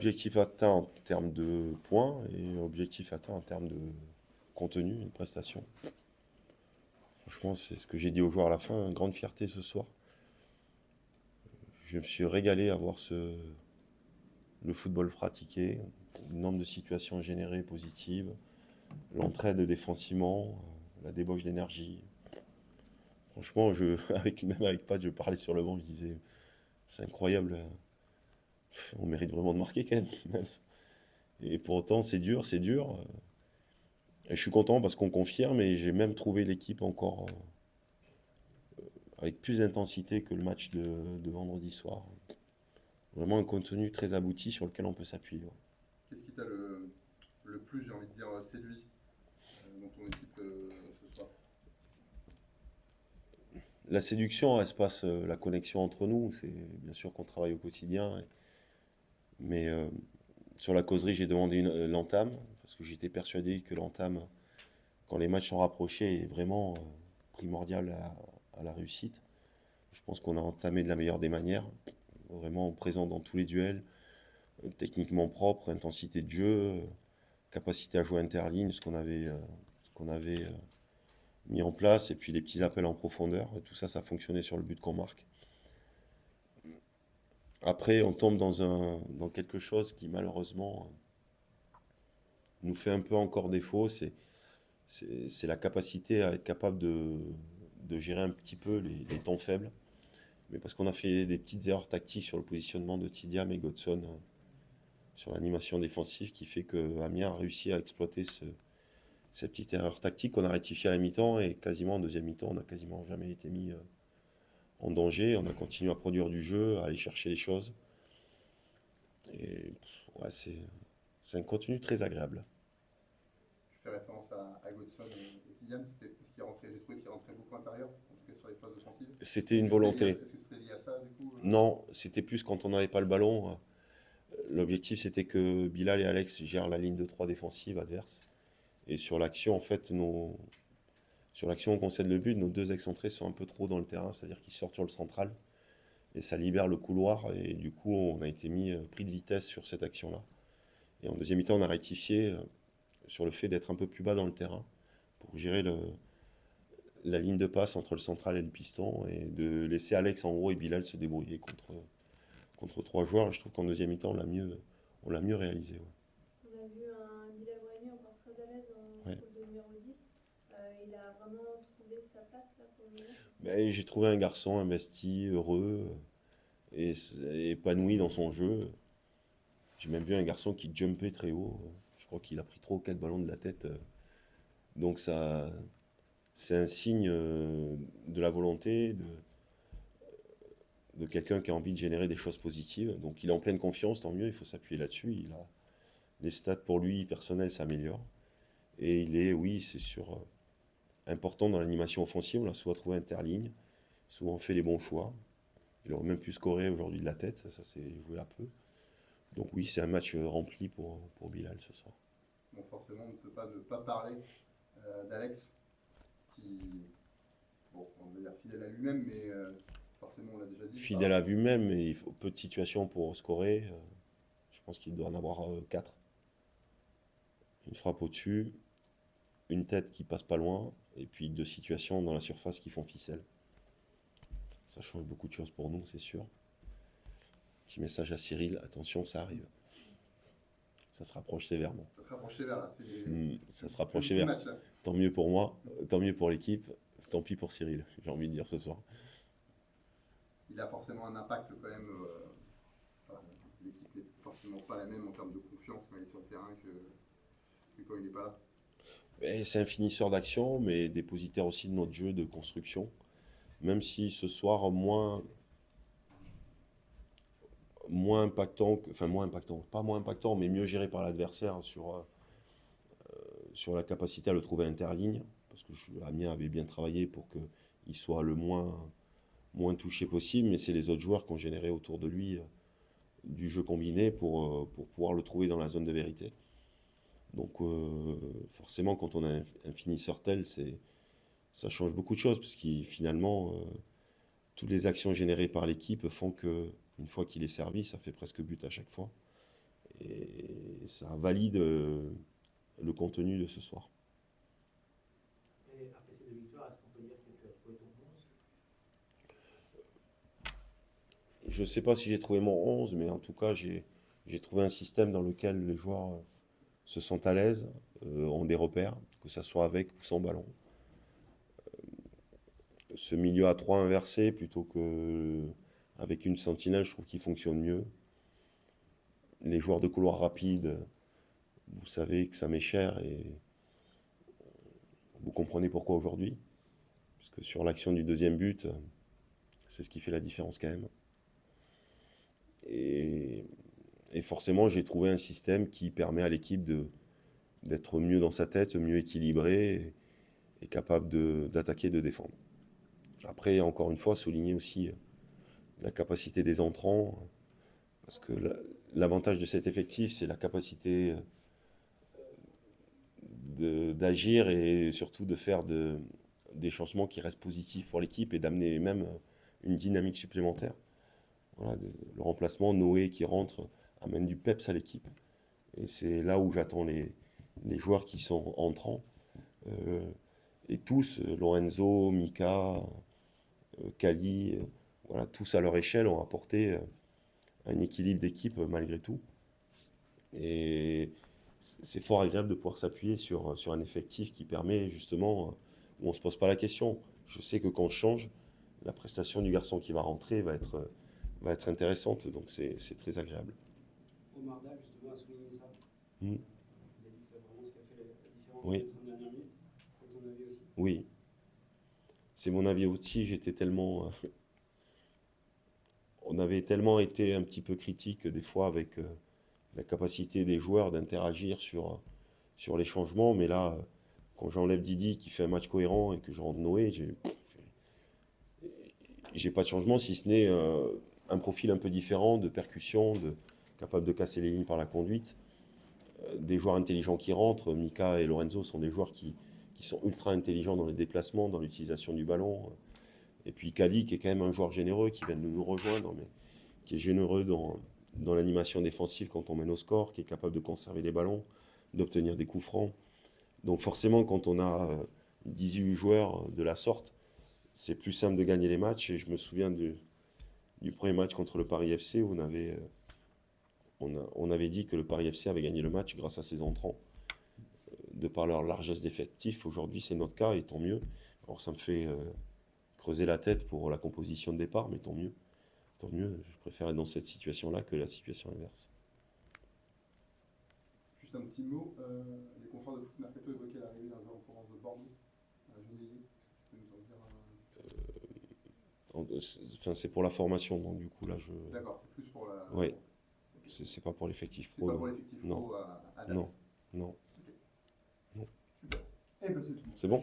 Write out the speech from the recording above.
Objectif atteint en termes de points et objectif atteint en termes de contenu et de prestation. Franchement, c'est ce que j'ai dit aux joueurs à la fin, une grande fierté ce soir. Je me suis régalé à voir le football pratiqué, le nombre de situations générées positives, l'entraide défensivement, la débauche d'énergie. Franchement, même avec Pat, je parlais sur le banc, je disais, c'est incroyable, on mérite vraiment de marquer quand même. Et pour autant, c'est dur, c'est dur. Et je suis content parce qu'on confirme et j'ai même trouvé l'équipe encore avec plus d'intensité que le match de vendredi soir. Vraiment un contenu très abouti sur lequel on peut s'appuyer. Ouais. Qu'est-ce qui t'a le plus, j'ai envie de dire, séduit dans ton équipe ce soir? La séduction, elle se passe la connexion entre nous. C'est bien sûr qu'on travaille au quotidien, mais sur la causerie, j'ai demandé l'entame parce que j'étais persuadé que l'entame, quand les matchs sont rapprochés, est vraiment primordial à la réussite. Je pense qu'on a entamé de la meilleure des manières, vraiment présent dans tous les duels, techniquement propre, intensité de jeu, capacité à jouer interligne, ce qu'on avait mis en place, et puis les petits appels en profondeur. Et tout ça, ça fonctionnait sur le but qu'on marque. Après, on tombe dans quelque chose qui malheureusement nous fait un peu encore défaut, c'est la capacité à être capable de gérer un petit peu les temps faibles. Mais parce qu'on a fait des petites erreurs tactiques sur le positionnement de Tidiam et Godson sur l'animation défensive qui fait que Amiens a réussi à exploiter cette petite erreur tactique qu'on a rectifiée à la mi-temps et quasiment en deuxième mi-temps, on n'a quasiment jamais été mis en danger. On a continué à produire du jeu, à aller chercher les choses. Et ouais, c'est un contenu très agréable. Tu fais référence à Godson et Kylian, c'était parce qu'il rentrait, j'ai trouvé qu'il rentrait beaucoup intérieur, en tout cas sur les phases offensives. C'était Est-ce une que c'était lié à, volonté. est-ce que c'était lié à ça du coup Non, c'était plus quand on n'avait pas le ballon. L'objectif c'était que Bilal et Alex gèrent la ligne de 3 défensive adverse. Et sur l'action, en fait, sur l'action où on concède le but, nos deux excentrés sont un peu trop dans le terrain, c'est-à-dire qu'ils sortent sur le central. Et ça libère le couloir. Et du coup, on a été pris de vitesse sur cette action-là. Et en deuxième mi-temps, on a rectifié sur le fait d'être un peu plus bas dans le terrain pour gérer la ligne de passe entre le central et le piston et de laisser Alex en haut et Bilal se débrouiller contre trois joueurs. Et je trouve qu'en deuxième mi-temps, on l'a mieux réalisé. Ouais. On a vu un Bilal Brahimi encore très à l'aise dans ce Ouais. rôle de numéro 10. Il a vraiment trouvé sa place là pour le moment. Ben, j'ai trouvé un garçon investi, heureux et épanoui dans son jeu. J'ai même vu un garçon qui jumpait très haut. Je crois qu'il a pris 3 ou 4 ballons de la tête. Donc ça, c'est un signe de la volonté de quelqu'un qui a envie de générer des choses positives. Donc il est en pleine confiance, tant mieux, il faut s'appuyer là-dessus. Les stats pour lui personnels s'améliorent. Et il est, oui, c'est sûr, important dans l'animation offensive. On l'a souvent trouvé interligne, souvent fait les bons choix. Il aurait même pu scorer aujourd'hui de la tête, ça s'est joué à peu. Donc oui, c'est un match rempli pour Bilal ce soir. Bon, forcément, on ne peut pas ne pas parler d'Alex, qui, bon, on va dire fidèle à lui-même, mais forcément, on l'a déjà dit. Fidèle à vue-même, mais il faut peu de situations pour scorer. Je pense qu'il doit en avoir 4. Une frappe au-dessus, une tête qui passe pas loin, et puis 2 situations dans la surface qui font ficelle. Ça change beaucoup de choses pour nous, c'est sûr. Petit message à Cyril, attention, ça arrive. Ça se rapproche sévèrement. Ça se rapproche sévère là, c'est Ça se le rapproche gros sévère. match là. Tant mieux pour moi, tant mieux pour l'équipe, tant pis pour Cyril, j'ai envie de dire ce soir. Il a forcément un impact quand même. Enfin, l'équipe n'est forcément pas la même en termes de confiance quand il est sur le terrain que quand il n'est pas là. Et c'est un finisseur d'action, mais dépositaire aussi de notre jeu de construction. Même si ce soir, moins impactant, pas moins impactant, mais mieux géré par l'adversaire sur la capacité à le trouver interligne, parce que Amiens avait bien travaillé pour qu'il soit le moins touché possible, mais c'est les autres joueurs qui ont généré autour de lui du jeu combiné pour pouvoir le trouver dans la zone de vérité. Donc forcément, quand on a un finisseur tel, ça change beaucoup de choses, parce que finalement, toutes les actions générées par l'équipe font que une fois qu'il est servi, ça fait presque but à chaque fois. ça valide le contenu de ce soir. Et après ces 2 victoires, est-ce qu'on peut dire que tu as trouvé ton 11? Je ne sais pas si j'ai trouvé mon 11, mais en tout cas, j'ai trouvé un système dans lequel les joueurs se sentent à l'aise, ont des repères, que ça soit avec ou sans ballon. Ce milieu à 3 inversé plutôt que avec une sentinelle, je trouve qu'il fonctionne mieux. Les joueurs de couloir rapide, vous savez que ça m'est cher et vous comprenez pourquoi aujourd'hui. Parce que sur l'action du deuxième but, c'est ce qui fait la différence quand même. Et forcément, j'ai trouvé un système qui permet à l'équipe d'être mieux dans sa tête, mieux équilibré et capable d'attaquer et de défendre. Après, encore une fois, souligner aussi la capacité des entrants, parce que l'avantage de cet effectif, c'est la capacité d'agir et surtout de faire des changements qui restent positifs pour l'équipe et d'amener même une dynamique supplémentaire. Voilà, le remplacement, Noé qui rentre, amène du peps à l'équipe. Et c'est là où j'attends les joueurs qui sont entrants. Et tous, Lorenzo, Mika, Kali, voilà, tous à leur échelle ont apporté un équilibre d'équipe malgré tout. Et c'est fort agréable de pouvoir s'appuyer sur un effectif qui permet justement, où on ne se pose pas la question. Je sais que quand je change, la prestation du garçon qui va rentrer va être intéressante, donc c'est très agréable. Omarda, justement, a souligné ça. Mm. Il a dit que c'est vraiment ce qui a fait la différence Oui. dans les 30 dernières minutes. C'est ton avis aussi? Oui, c'est mon avis aussi. J'étais tellement, on avait tellement été un petit peu critique des fois avec la capacité des joueurs d'interagir sur les changements, mais là, quand j'enlève Didi qui fait un match cohérent et que je rentre Noé, j'ai pas de changement si ce n'est un profil un peu différent de percussion, capable de casser les lignes par la conduite. Des joueurs intelligents qui rentrent. Mika et Lorenzo sont des joueurs qui sont ultra intelligents dans les déplacements, dans l'utilisation du ballon. Et puis Kali, qui est quand même un joueur généreux, qui vient de nous rejoindre, mais qui est généreux dans l'animation défensive quand on mène au score, qui est capable de conserver les ballons, d'obtenir des coups francs. Donc forcément, quand on a 18 joueurs de la sorte, c'est plus simple de gagner les matchs. Et je me souviens du premier match contre le Paris FC où on avait dit que le Paris FC avait gagné le match grâce à ses entrants, de par leur largesse d'effectifs. Aujourd'hui, c'est notre cas et tant mieux. Alors ça me fait creuser la tête pour la composition de départ, mais tant mieux. Tant mieux, je préfère être dans cette situation-là que la situation inverse. Juste un petit mot, les confrères de Foot Mercato évoquaient l'arrivée d'un joueur en province de Bordeaux, Genelli. Est-ce que tu peux nous en dire Enfin, c'est pour la formation, donc du coup là D'accord, c'est plus pour la. Oui, Ok. c'est pas pour l'effectif C'est pro. pas pour l'effectif Non. pro à date. Non, non. Super. Eh ben c'est tout. C'est bon?